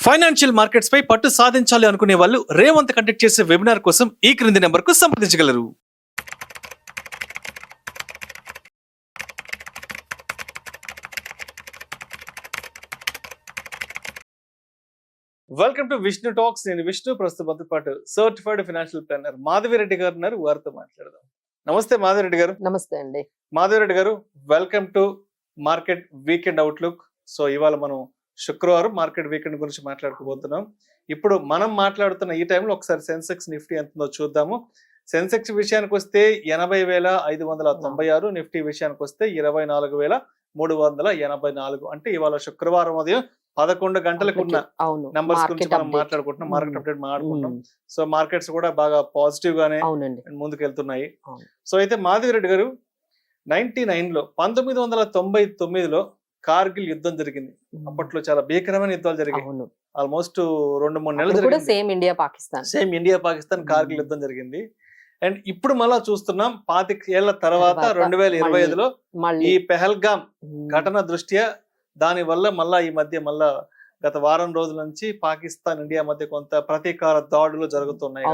Financial markets పై పట్టు సాధించాలి అనుకునే వాళ్ళు రేవంత్ కండక్ట్ చేసే వెబినార్ కోసం ఈ క్రింది నెంబర్ కు సంప్రదించగలరు. Welcome to Vishnu talks. నేను విష్ణు, ప్రస్తుతం పాటు సర్టిఫైడ్ ఫైనాన్షియల్ ప్లానర్ మాధవిరెడ్డి గారు ఉన్నారు. వారితో మాట్లాడదాం. నమస్తే మాధవిరెడ్డి గారు. నమస్తే అండి. మాధవిరెడ్డి గారు, welcome to market weekend outlook. So ఇవాళ మనం శుక్రవారం మార్కెట్ వీకెండ్ గురించి మాట్లాడుకోబోతున్నాం. ఇప్పుడు మనం మాట్లాడుతున్న ఈ టైంలో ఒకసారి సెన్సెక్స్ నిఫ్టీ ఎంతుందో చూద్దాము. సెన్సెక్స్ విషయానికి వస్తే 80,596, నిఫ్టీ విషయానికి వస్తే 24,384. అంటే ఇవాళ శుక్రవారం ఉదయం 11 గంటలకు ఉన్న నంబర్స్ గురించి మనం మాట్లాడుకుంటున్నాం, మార్కెట్ అప్డేట్ మాట్లాడుకుంటున్నాం. సో మార్కెట్స్ కూడా బాగా పాజిటివ్ గానే ముందుకెళ్తున్నాయి. సో అయితే మాధవిరెడ్డి గారు, 1999లో కార్గిల్ యుద్ధం జరిగింది. అప్పట్లో చాలా భీకరమైన యుద్ధాలు జరిగాయి. ఆల్మోస్ట్ 2-3 నెలలు జరిగింది. సేమ్ ఇండియా పాకిస్తాన్ కార్గిల్ యుద్ధం జరిగింది. అండ్ ఇప్పుడు మళ్ళా చూస్తున్నాం 25 ఏళ్ల తర్వాత 2025లో ఈ పెహల్గామ్ ఘటన దృష్ట్యా దాని వల్ల మళ్ళా ఈ మధ్య గత వారం రోజుల నుంచి పాకిస్తాన్ ఇండియా మధ్య కొంత ప్రతీకార దాడులు జరుగుతున్నాయి.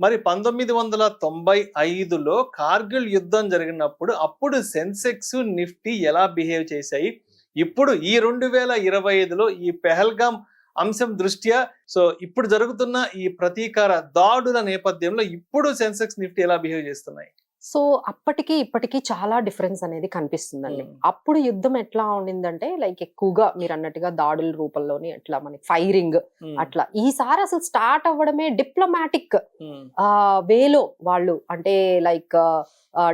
మరి 1995లో కార్గిల్ యుద్ధం జరిగినప్పుడు అప్పుడు సెన్సెక్స్, నిఫ్టీ ఎలా బిహేవ్ చేశాయి? ఇప్పుడు ఈ 2025లో ఈ పెహల్గామ్ అంశం దృష్ట్యా, సో ఇప్పుడు జరుగుతున్న ఈ ప్రతీకార దాడుల నేపథ్యంలో ఇప్పుడు సెన్సెక్స్, నిఫ్టీ ఎలా బిహేవ్ చేస్తున్నాయి? సో అప్పటికి ఇప్పటికి చాలా డిఫరెన్స్ అనేది కనిపిస్తుందండి. అప్పుడు యుద్ధం ఎట్లా ఉండిందంటే లైక్ ఎక్కువగా మీరు అన్నట్టుగా దాడుల రూపంలోని అట్లా మనకి ఫైరింగ్ అట్లా. ఈసారి అసలు స్టార్ట్ అవ్వడమే డిప్లొమాటిక్ వేలో వాళ్ళు, అంటే లైక్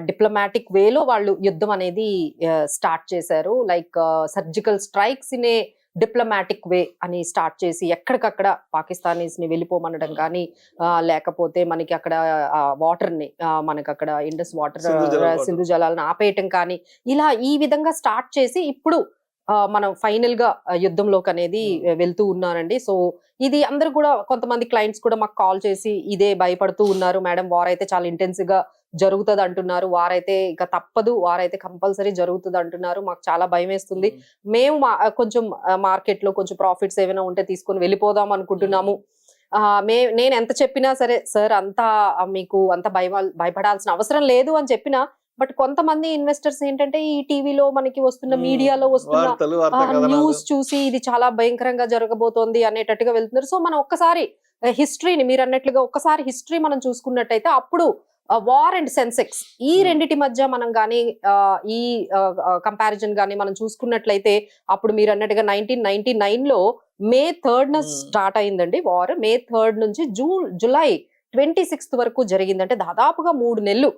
డిప్లొమాటిక్ వేలో వాళ్ళు యుద్ధం అనేది స్టార్ట్ చేశారు. Like surgical strikes in a diplomatic way అని స్టార్ట్ చేసి ఎక్కడికక్కడ పాకిస్తానీస్ ని వెళ్ళిపోమనడం కానీ, లేకపోతే మనకి అక్కడ వాటర్ ని మనకి అక్కడ ఇండస్ వాటర్ సింధు జలాలను ఆపేయటం కానీ, ఇలా ఈ విధంగా స్టార్ట్ చేసి ఇప్పుడు మనం ఫైనల్ గా యుద్ధంలోకి అనేది వెళ్తూ ఉన్నారండి. సో ఇది అందరు కూడా, కొంతమంది క్లయింట్స్ కూడా మాకు కాల్ చేసి ఇదే భయపడుతూ ఉన్నారు. మేడం, వార్ అయితే చాలా ఇంటెన్సివ్ గా జరుగుతుంది అంటున్నారు, వారైతే ఇక తప్పదు, వారైతే కంపల్సరీ జరుగుతుంది అంటున్నారు, మాకు చాలా భయం వేస్తుంది, మేము కొంచెం మార్కెట్ లో కొంచెం ప్రాఫిట్స్ ఏమైనా ఉంటే తీసుకొని వెళ్ళిపోదాం అనుకుంటున్నాము. నేను ఎంత చెప్పినా సరే సార్, అంతా మీకు అంత భయపడాల్సిన అవసరం లేదు అని చెప్పినా, బట్ కొంతమంది ఇన్వెస్టర్స్ ఏంటంటే ఈ టీవీలో మనకి వస్తున్న, మీడియాలో వస్తున్న న్యూస్ చూసి ఇది చాలా భయంకరంగా జరగబోతోంది అనేటట్టుగా వెళ్తున్నారు. సో మనం ఒక్కసారి హిస్టరీని, మీరు అన్నట్లుగా ఒక్కసారి హిస్టరీ మనం చూసుకున్నట్టయితే, అప్పుడు వార్ అండ్ సెన్సెక్స్ ఈ రెండిటి మధ్య మనం గానీ ఈ కంపారిజన్ గానీ మనం చూసుకున్నట్లయితే, అప్పుడు మీరు అన్నట్టుగా 1999లో May 3 స్టార్ట్ అయిందండి వార్. May 3 నుంచి జూలై 26 వరకు జరిగిందంటే దాదాపుగా 3 నెలలు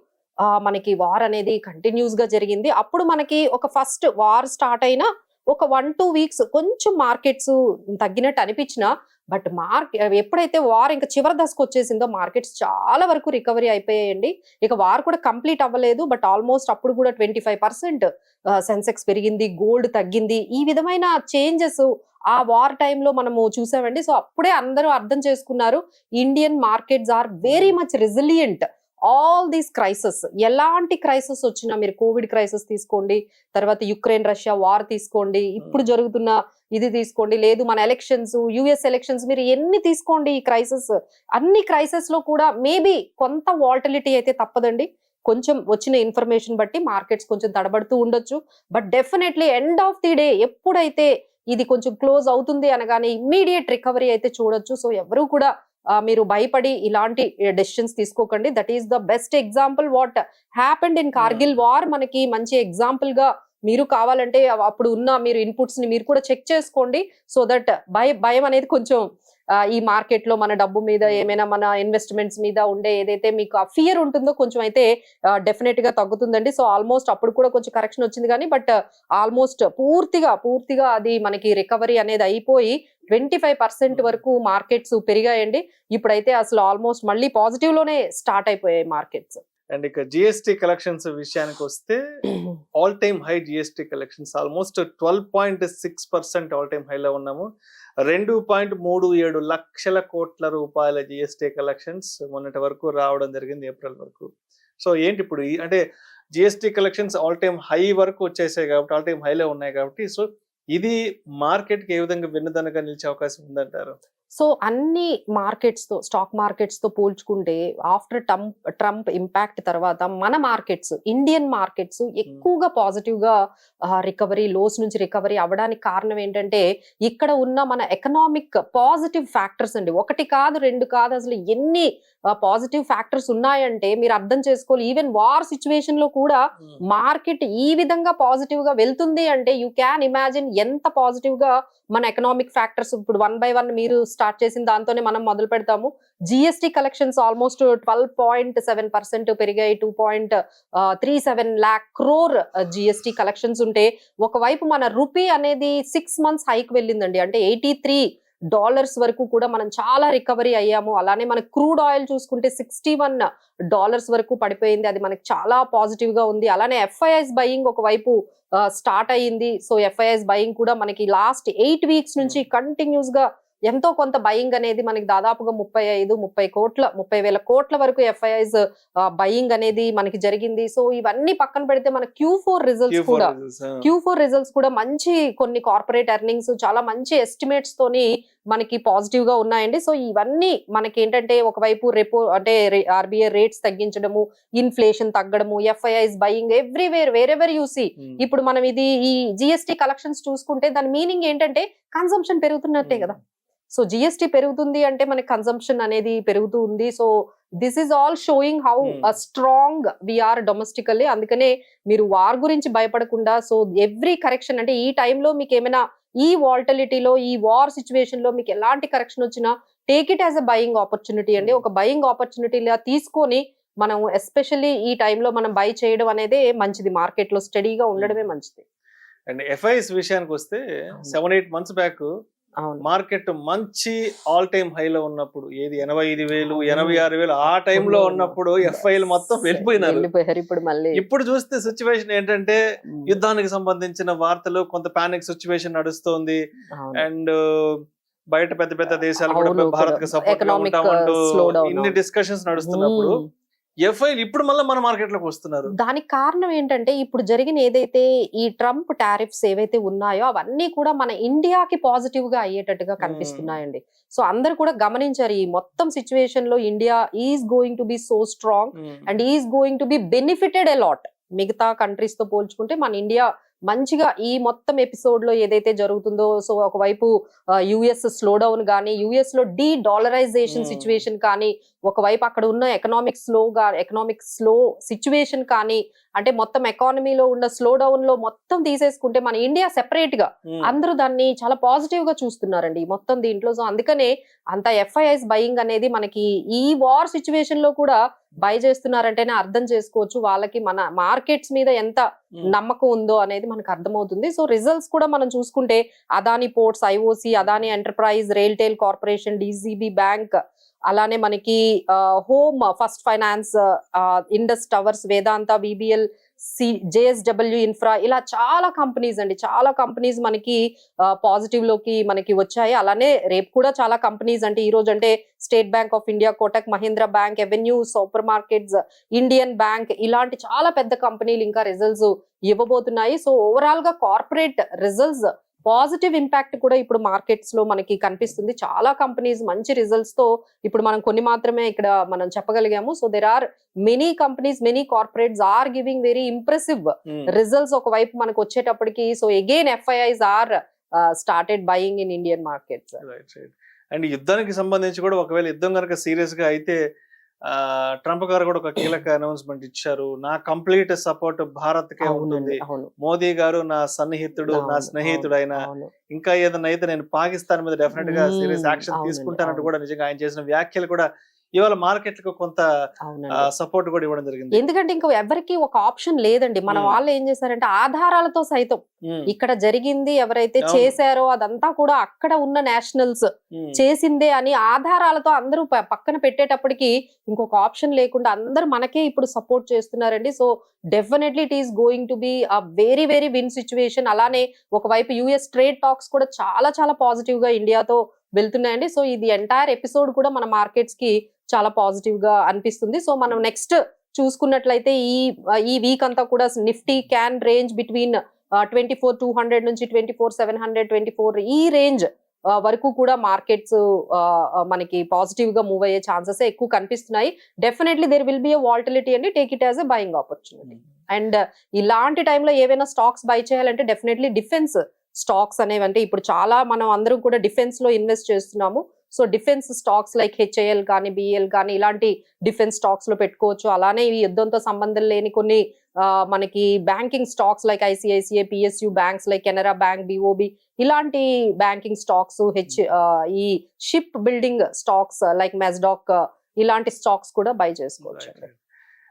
మనకి వార్ అనేది కంటిన్యూస్ గా జరిగింది. అప్పుడు మనకి ఒక ఫస్ట్ వార్ స్టార్ట్ అయినా ఒక 1-2 వీక్స్ కొంచెం మార్కెట్స్ తగ్గినట్టు అనిపించినా, బట్ ఎప్పుడైతే వార్ ఇంకా చివరి దశకు వచ్చేసిందో మార్కెట్స్ చాలా వరకు రికవరీ అయిపోయాయండి. ఇక వార్ కూడా కంప్లీట్ అవ్వలేదు, బట్ ఆల్మోస్ట్ అప్పుడు కూడా 25% సెన్సెక్స్ పెరిగింది, గోల్డ్ తగ్గింది. ఈ విధమైన చేంజెస్ ఆ వార్ టైంలో మనము చూసామండి. సో అప్పుడే అందరూ అర్థం చేసుకున్నారు, Indian markets are very much resilient all these crisis. ఎలాంటి క్రైసిస్ వచ్చినా, మీరు కోవిడ్ క్రైసిస్ తీసుకోండి, తర్వాత యుక్రెయిన్ రష్యా వార్ తీసుకోండి, ఇప్పుడు జరుగుతున్న ఇది తీసుకోండి, లేదు మన ఎలక్షన్స్, యుఎస్ ఎలక్షన్స్, మీరు ఎన్ని తీసుకోండి ఈ క్రైసిస్, అన్ని క్రైసిస్ లో కూడా మేబీ కొంత వాలటిలిటీ అయితే తప్పదండి. కొంచెం వచ్చిన ఇన్ఫర్మేషన్ బట్టి మార్కెట్స్ కొంచెం తడబడుతూ ఉండొచ్చు, but definitely end of the day ఎప్పుడైతే ఇది కొంచెం క్లోజ్ అవుతుంది అనగానే ఇమ్మీడియట్ రికవరీ అయితే చూడొచ్చు. సో ఎవరు కూడా మీరు భయపడి ఇలాంటి డెసిషన్స్ తీసుకోకండి. That is the best example what happened in Kargil war. మనకి మంచి ఎగ్జాంపుల్ గా మీరు కావాలంటే అప్పుడు ఉన్న మీరు ఇన్పుట్స్ ని మీరు కూడా చెక్ చేసుకోండి. సో దట్ భయం అనేది కొంచెం ఈ మార్కెట్ లో మన డబ్బు మీద, ఏమైనా మన ఇన్వెస్ట్మెంట్స్ మీద ఉండే ఏదైతే మీకు ఆ ఫియర్ ఉంటుందో కొంచెం అయితే డెఫినెట్ గా తగ్గుతుందండి. సో ఆల్మోస్ట్ అప్పుడు కూడా కొంచెం కరెక్షన్ వచ్చింది కానీ, బట్ ఆల్మోస్ట్ పూర్తిగా అది మనకి రికవరీ అనేది అయిపోయి 25% వరకు మార్కెట్స్ పెరిగాయండి. ఇప్పుడైతే అసలు ఆల్మోస్ట్ మళ్ళీ పాజిటివ్ లోనే స్టార్ట్ అయిపోయాయి మార్కెట్స్. అండ్ ఇక జిఎస్టీ కలెక్షన్స్ విషయానికి వస్తే all time high GST collections almost 12.6% all time హైలో ఉన్నాము. 2.37 లక్షల కోట్ల రూపాయల జిఎస్టీ కలెక్షన్స్ మొన్నటి వరకు రావడం జరిగింది, ఏప్రిల్ వరకు. సో ఏంటి ఇప్పుడు అంటే GST collections all time high వరకు వచ్చేసాయి కాబట్టి, ఆల్ టైమ్ హైలో ఉన్నాయి కాబట్టి, సో ఇది మార్కెట్ కి ఏ విధంగా వెన్నుదనగా నిలిచే అవకాశం ఉందంటారు? సో అన్ని మార్కెట్స్ తో, స్టాక్ మార్కెట్స్ తో పోల్చుకుంటే ఆఫ్టర్ ట్రంప్ ఇంపాక్ట్ తర్వాత మన మార్కెట్స్, ఇండియన్ మార్కెట్స్ ఎక్కువగా పాజిటివ్ గా రికవరీ, లోస్ నుంచి రికవరీ అవ్వడానికి కారణం ఏంటంటే ఇక్కడ ఉన్న మన ఎకనామిక్ పాజిటివ్ ఫ్యాక్టర్స్ అండి. ఒకటి కాదు, రెండు కాదు, అసలు ఎన్ని పాజిటివ్ ఫ్యాక్టర్స్ ఉన్నాయంటే మీరు అర్థం చేసుకోవాలి. ఈవెన్ వార్ సిచ్యువేషన్ లో కూడా మార్కెట్ ఈ విధంగా పాజిటివ్ గా వెళ్తుంది అంటే యూ క్యాన్ ఇమాజిన్ ఎంత పాజిటివ్ గా మన ఎకనామిక్ ఫ్యాక్టర్స్. ఇప్పుడు 1 by 1 మీరు స్టార్ట్ చేసిన దాంతోనే మనం మొదలు పెడతాము. జిఎస్టీ కలెక్షన్స్ ఆల్మోస్ట్ 12.7% పెరిగాయి. 2.37 lakh crore జిఎస్టీ కలెక్షన్స్ ఉంటే ఒకవైపు మన రూపీ అనేది 6 months హైక్ వెళ్ళిందండి. అంటే $83 వరకు కూడా మనం చాలా రికవరీ అయ్యాము. అలానే మన క్రూడ్ ఆయిల్ చూసుకుంటే $61 వరకు పడిపోయింది. అది మనకి చాలా పాజిటివ్ గా ఉంది. అలానే ఎఫ్ఐఐస్ బయింగ్ ఒకవైపు స్టార్ట్ అయ్యింది. సో ఎఫ్ఐఐస్ బయింగ్ కూడా మనకి లాస్ట్ 8 weeks నుంచి కంటిన్యూస్ గా ఎంతో కొంత బయింగ్ అనేది మనకి దాదాపుగా 30,000 కోట్ల వరకు ఎఫ్ఐఐస్ బయింగ్ అనేది మనకి జరిగింది. సో ఇవన్నీ పక్కన పెడితే మన Q4 రిజల్ట్స్ కూడా మంచి, కొన్ని కార్పొరేట్ ఎర్నింగ్స్ చాలా మంచి ఎస్టిమేట్స్ తోని మనకి పాజిటివ్ గా ఉన్నాయండి. సో ఇవన్నీ మనకి ఏంటంటే ఒకవైపు ఆర్బీఐ రేట్స్ తగ్గించడము, ఇన్ఫ్లేషన్ తగ్గడము, FIIs buying everywhere, wherever you see. ఇప్పుడు మనం ఈ జిఎస్టీ కలెక్షన్స్ చూసుకుంటే దాని మీనింగ్ ఏంటంటే కన్సంప్షన్ పెరుగుతున్నట్టే కదా. సో జిఎస్టీ పెరుగుతుంది అంటే మనకి కన్సంప్షన్ అనేది పెరుగుతూ ఉంది. So this is all showing how strong we are domestically. అందుకనే మీరు వార్ గురించి భయపడకుండా, సో ఎవ్రీ కరెక్షన్ అంటే ఈ టైంలో మీకు ఏమైనా ఈ వాల్టిలిటీలో, ఈ వార్ సిచ్యువేషన్ లో మీకు ఎలాంటి కరెక్షన్ వచ్చినా take it as a buying opportunity అండి. ఒక బయింగ్ ఆపర్చునిటీలా తీసుకొని మనం ఎస్పెషల్లీ ఈ టైంలో మనం బై చేయడం అనేది మంచిది. మార్కెట్ లో స్టడీగా ఉండడమే మంచిది. అండ్ ఎఫ్ఐఎస్ విషయానికి వస్తే 7-8 months బ్యాక్ మార్కెట్ మంచి ఆల్ టైమ్ హైలో ఉన్నప్పుడు, ఏది 85,000, 86,000 ఆ టైంలో ఉన్నప్పుడు ఎఫ్ఐలు మొత్తం వెళ్ళిపోయినారు. ఇప్పుడు చూస్తే సిచ్యువేషన్ ఏంటంటే యుద్ధానికి సంబంధించిన వార్తలు, కొంత పానిక్ సిచ్యువేషన్ నడుస్తోంది. అండ్ బయట పెద్ద పెద్ద దేశాలు కూడా భారత్ కి సపోర్ట్ గా ఉంటామంటూ ఇన్ని డిస్కషన్స్ నడుస్తున్నప్పుడు ఎఫ్ఐలు ఇప్పుడు మళ్ళీ మన మార్కెట్ లోకి వస్తున్నారు. దానికి కారణం ఏంటంటే ఇప్పుడు జరిగిన ఏదైతే ఈ ట్రంప్ టారిఫ్స్ ఏవైతే ఉన్నాయో అవన్నీ కూడా మన ఇండియాకి పాజిటివ్ గా అయ్యేటట్టుగా కనిపిస్తున్నాయండి. సో అందరు కూడా గమనించారు ఈ మొత్తం సిచ్యువేషన్ లో India is going to be so strong and is going to be benefited a lot. మిగతా కంట్రీస్ తో పోల్చుకుంటే మన ఇండియా మంచిగా ఈ మొత్తం ఎపిసోడ్ లో ఏదైతే జరుగుతుందో, సో ఒకవైపు యుఎస్ స్లో డౌన్ కానీ, యుఎస్ లో డీడాలరైజేషన్ సిచ్యువేషన్ కానీ, ఒకవైపు అక్కడ ఉన్న ఎకనామిక్ స్లో సిచ్యువేషన్ కానీ, అంటే మొత్తం ఎకానమీలో ఉన్న స్లో డౌన్ లో మొత్తం తీసేసుకుంటే మన ఇండియా సెపరేట్ గా అందరూ దాన్ని చాలా పాజిటివ్ గా చూస్తున్నారండి మొత్తం దీంట్లో. సో అందుకనే అంత ఎఫ్ఐఐస్ బయింగ్ అనేది మనకి ఈ వార్ సిచ్యువేషన్ లో కూడా బై చేస్తున్నారంటేనే అర్థం చేసుకోవచ్చు వాళ్ళకి మన మార్కెట్స్ మీద ఎంత నమ్మకం ఉందో అనేది మనకు అర్థమవుతుంది. సో రిజల్ట్స్ కూడా మనం చూసుకుంటే Adani ports, IOC, Adani enterprise, RailTel corporation, DCB bank, అలానే మనకి home first finance, Indus towers, Vedanta, VBL, JSW infra, ఇలా చాలా కంపెనీస్ అండి, చాలా కంపెనీస్ మనకి పాజిటివ్ లోకి మనకి వచ్చాయి. అలానే రేపు కూడా చాలా కంపెనీస్, అంటే ఈ రోజు అంటే state bank of India, Kotak Mahindra bank, avenue super markets, Indian bank, ఇలాంటి చాలా పెద్ద కంపెనీలు ఇంకా రిజల్ట్స్ ఇవ్వబోతున్నాయి. సో ఓవరాల్ గా కార్పొరేట్ రిజల్ట్స్ పాజిటివ్ ఇంపాక్ట్ కూడా ఇప్పుడు మార్కెట్స్ లో మనకి కనిపిస్తుంది. చాలా కంపెనీస్ మంచి రిజల్ట్స్ తో, ఇప్పుడు మనం కొన్ని మాత్రమే ఇక్కడ మనం చెప్పగలిగాము. So there are many companies, many corporates are giving very impressive results ఒకవైపు మనకు వచ్చేటప్పటికి. So again FIIs are started buying in Indian markets. And యుద్ధానికి సంబంధించి కూడా ఒకవేళ యుద్ధం కనుక సీరియస్ గా అయితే ట్రంప్ గారు కూడా ఒక కీలక అనౌన్స్మెంట్ ఇచ్చారు. నా కంప్లీట్ సపోర్ట్ భారత్ కే ఉంటుంది, మోదీ గారు నా సన్నిహితుడు, నా స్నేహితుడు అయినా, ఇంకా ఏదైనా అయితే నేను పాకిస్తాన్ మీద డెఫినెట్ గా సీరియస్ యాక్షన్ తీసుకుంటానంటూ కూడా నిజంగా ఆయన చేసిన వ్యాఖ్యలు కూడా ఇవాళ మార్కెట్ కు కొంత సపోర్ట్ కూడా ఇవ్వడం జరిగింది. ఎందుకంటే ఇంకా ఎవరికి ఒక ఆప్షన్ లేదండి. మన వాళ్ళు ఏం చేశారంటే ఆధారాలతో సైతం ఇక్కడ జరిగింది, ఎవరైతే చేశారో అదంతా కూడా అక్కడ ఉన్న నేషనల్స్ చేసిందే అని ఆధారాలతో అందరూ పక్కన పెట్టేటప్పటికి ఇంకొక ఆప్షన్ లేకుండా అందరూ మనకే ఇప్పుడు సపోర్ట్ చేస్తున్నారండి. So definitely it is going to be a very very win situation. అలానే ఒకవైపు యుఎస్ ట్రేడ్ టాక్స్ కూడా చాలా చాలా పాజిటివ్ గా ఇండియాతో వెళ్తున్నాయండి. సో ఇది ఎంటైర్ ఎపిసోడ్ కూడా మన మార్కెట్స్ కి చాలా పాజిటివ్ గా అనిపిస్తుంది. సో మనం నెక్స్ట్ చూసుకున్నట్లయితే ఈ వీక్ అంతా కూడా నిఫ్టీ క్యాన్ రేంజ్ బిట్వీన్ 24,200 నుంచి 24,700, 24 ఈ రేంజ్ వరకు కూడా మార్కెట్స్ మనకి పాజిటివ్ గా మూవ్ అయ్యే ఛాన్సెస్ ఎక్కువ కనిపిస్తున్నాయి. Definitely there will be a volatility అండి, take it as a buying opportunity. And ఇలాంటి టైంలో ఏవైనా స్టాక్స్ బై చేయాలంటే డెఫినెట్లీ డిఫెన్స్ స్టాక్స్ అనేవి, అంటే ఇప్పుడు చాలా మనం అందరం కూడా డిఫెన్స్ లో ఇన్వెస్ట్ చేస్తున్నాము. So defence stocks like HAL కానీ బిఎల్ కానీ ఇలాంటి డిఫెన్స్ స్టాక్స్ లో పెట్టుకోవచ్చు. అలానే ఈ యుద్ధంతో సంబంధం లేని కొన్ని మనకి banking stocks like ICICI, PSU banks like Canara bank, BOB ఇలాంటి బ్యాంకింగ్ స్టాక్స్, ఈ ship building stocks like Mazdock ఇలాంటి స్టాక్స్ కూడా బై చేసుకోవచ్చు.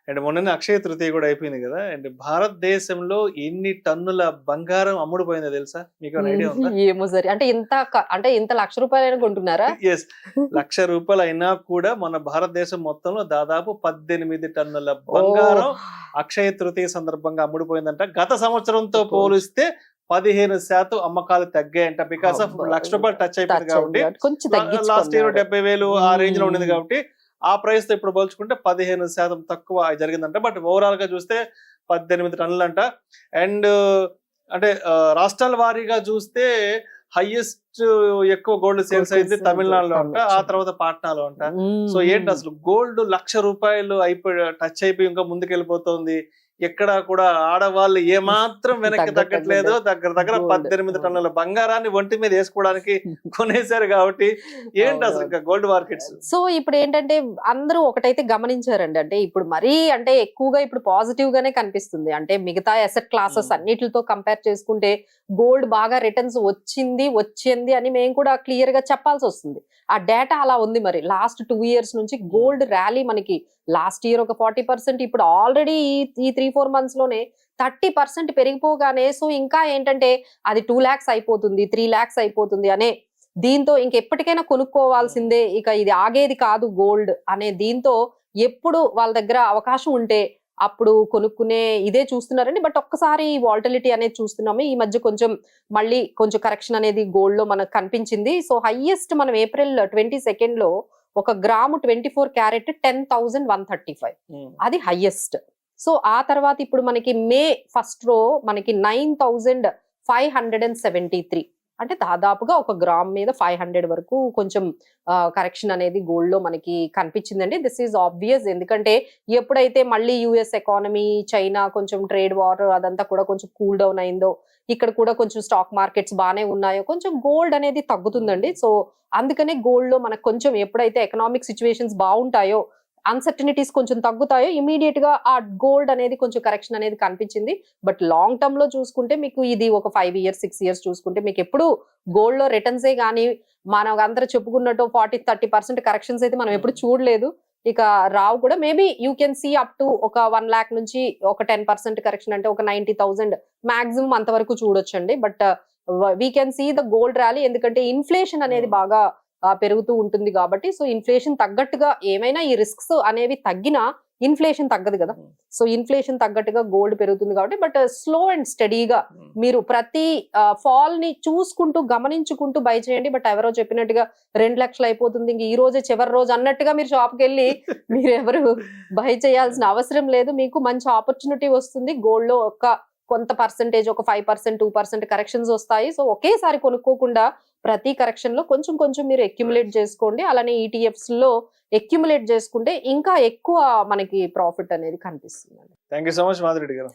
అండ్ మొన్న అక్షయ తృతీయ కూడా అయిపోయింది కదా, అండ్ భారతదేశంలో ఎన్ని టన్నుల బంగారం అమ్ముడుపోయిందో తెలుసా? మీకు ఐడియా ఉందా? ఏమో సరే, అంటే ఇంత ₹1,00,000 కొంటున్నారా? ఎస్, ₹1,00,000 అయినా కూడా మన భారతదేశం మొత్తంలో దాదాపు 18 టన్నుల బంగారం అక్షయ తృతీయ సందర్భంగా అమ్ముడుపోయిందంట. గత సంవత్సరంతో పోలిస్తే 15% అమ్మకాలు తగ్గాయంట. బికాస్ ఆఫ్ ₹1,00,000 టచ్ అయిపోయింది కాబట్టి. లాస్ట్ ఇయర్ 70,000 ఆ రేంజ్ లో ఉండేది కాబట్టి ఆ ప్రైస్ తో ఇప్పుడు పోల్చుకుంటే 15% తక్కువ జరిగిందంట. బట్ ఓవరాల్ గా చూస్తే 18 టన్నులు అంట. అండ్ అంటే రాష్ట్రాల వారీగా చూస్తే హైయెస్ట్ ఎక్కువ గోల్డ్ సేల్స్ అయింది తమిళనాడులో అంట, ఆ తర్వాత పాట్నాలో అంట. సో ఏంటి అసలు గోల్డ్ ₹1,00,000 అయిపోయి టచ్ అయిపోయి ఇంకా ముందుకు వెళ్ళిపోతుంది. ఎక్కడ కూడా ఆడవాళ్ళు ఏమాత్రం వెనక్కి తగ్గట్లేదు. దగ్గర 18 టన్నుల బంగారాన్ని ఒంటి మీద వేసుకోవడానికి కొనేశారు కాబట్టి ఏంటి అసలు ఇంకా గోల్డ్ మార్కెట్స్. సో ఇప్పుడు ఏంటంటే అందరూ ఒకటైతే గమనించారండి, అంటే ఇప్పుడు మరీ అంటే ఎక్కువగా ఇప్పుడు పాజిటివ్ గానే కనిపిస్తుంది. అంటే మిగతా అసెట్ క్లాసెస్ అన్నిటితో కంపేర్ చేసుకుంటే గోల్డ్ బాగా రిటర్న్స్ వచ్చింది అని మేము కూడా క్లియర్ గా చెప్పాల్సి వస్తుంది. ఆ డేటా అలా ఉంది. మరి లాస్ట్ 2 years నుంచి గోల్డ్ ర్యాలీ మనకి లాస్ట్ ఇయర్ ఒక 40%, ఇప్పుడు ఆల్రెడీ ఈ 3-4 months లోనే 30% పెరిగిపోగానే సో ఇంకా ఏంటంటే అది 2 lakhs అయిపోతుంది, 3 lakhs అయిపోతుంది అనే దీంతో ఇంకెప్పటికైనా కొనుక్కోవాల్సిందే, ఇక ఇది ఆగేది కాదు గోల్డ్ అనే దీంతో ఎప్పుడు వాళ్ళ దగ్గర అవకాశం ఉంటే అప్పుడు కొనుక్కునే ఇదే చూస్తున్నారండి. బట్ ఒక్కసారి వాల్టిలిటీ అనేది చూస్తున్నాము. ఈ మధ్య మళ్ళీ కొంచెం కరెక్షన్ అనేది గోల్డ్ లో మనకు కనిపించింది. సో హైయెస్ట్ మనం April 22 లో ఒక గ్రాము 24 క్యారెట్ 10,135 అది హైయెస్ట్. సో ఆ తర్వాత ఇప్పుడు మనకి May 1 మనకి 9,573, అంటే దాదాపుగా ఒక గ్రామ్ మీద 500 వరకు కొంచెం కరెక్షన్ అనేది గోల్డ్ లో మనకి కనిపించిందండి. దిస్ ఈజ్ ఆబ్వియస్, ఎందుకంటే ఎప్పుడైతే మళ్ళీ యుఎస్ ఎకానమీ, చైనా కొంచెం ట్రేడ్ వార్ అదంతా కూడా కొంచెం కూల్ డౌన్ అయిందో, ఇక్కడ కూడా కొంచెం స్టాక్ మార్కెట్స్ బాగానే ఉన్నాయో, కొంచెం గోల్డ్ అనేది తగ్గుతుందండి. సో అందుకనే గోల్డ్ లో మనకు కొంచెం ఎప్పుడైతే ఎకనామిక్ సిచ్యువేషన్స్ బాగుంటాయో, అన్సర్టనిటీస్ కొంచెం తగ్గుతాయో ఇమీడియట్ గా ఆ గోల్డ్ అనేది కొంచెం కరెక్షన్ అనేది కనిపించింది. బట్ లాంగ్ టర్మ్ లో చూసుకుంటే మీకు ఇది ఒక 5 years 6 years చూసుకుంటే మీకు ఎప్పుడు గోల్డ్ లో రిటర్న్సే గానీ మనం అందరూ చెప్పుకున్నట్టు 40-30% కరెక్షన్స్ అయితే మనం ఎప్పుడు చూడలేదు, ఇక రావు కూడా. Maybe you can see up to ఒక 1 lakh నుంచి ఒక 10% కరెక్షన్, అంటే ఒక 90,000 మాక్సిమం అంతవరకు చూడొచ్చండి. But we can see the gold rally, ఎందుకంటే ఇన్ఫ్లేషన్ అనేది బాగా పెరుగుతూ ఉంటుంది కాబట్టి. సో ఇన్ఫ్లేషన్ తగ్గట్టుగా ఏమైనా ఈ రిస్క్స్ అనేవి తగ్గినా ఇన్ఫ్లేషన్ తగ్గదు కదా. సో ఇన్ఫ్లేషన్ తగ్గట్టుగా గోల్డ్ పెరుగుతుంది కాబట్టి. బట్ స్లో అండ్ స్టడీగా మీరు ప్రతి ఫాల్ ని చూసుకుంటూ గమనించుకుంటూ బై చేయండి. బట్ ఎవరో చెప్పినట్టుగా 2 లక్షలు అయిపోతుంది ఇంక ఈ రోజే చివరి రోజు అన్నట్టుగా మీరు షాప్కి వెళ్ళి మీరు ఎవరు బై చేయాల్సిన అవసరం లేదు. మీకు మంచి ఆపర్చునిటీ వస్తుంది. గోల్డ్ లో కొంత పర్సెంటేజ్ ఒక 5% 2% కరెక్షన్స్ వస్తాయి. సో ఒకేసారి కొనుక్కోకుండా ప్రతి కరెక్షన్ లో కొంచెం మీరు అక్యుములేట్ చేసుకోండి. అలానే ETFs లో అక్యుములేట్ చేసుకుంటే ఇంకా ఎక్కువ మనకి ప్రాఫిట్ అనేది కనిపిస్తుంది. Thank you so much Madhu Reddy గారు.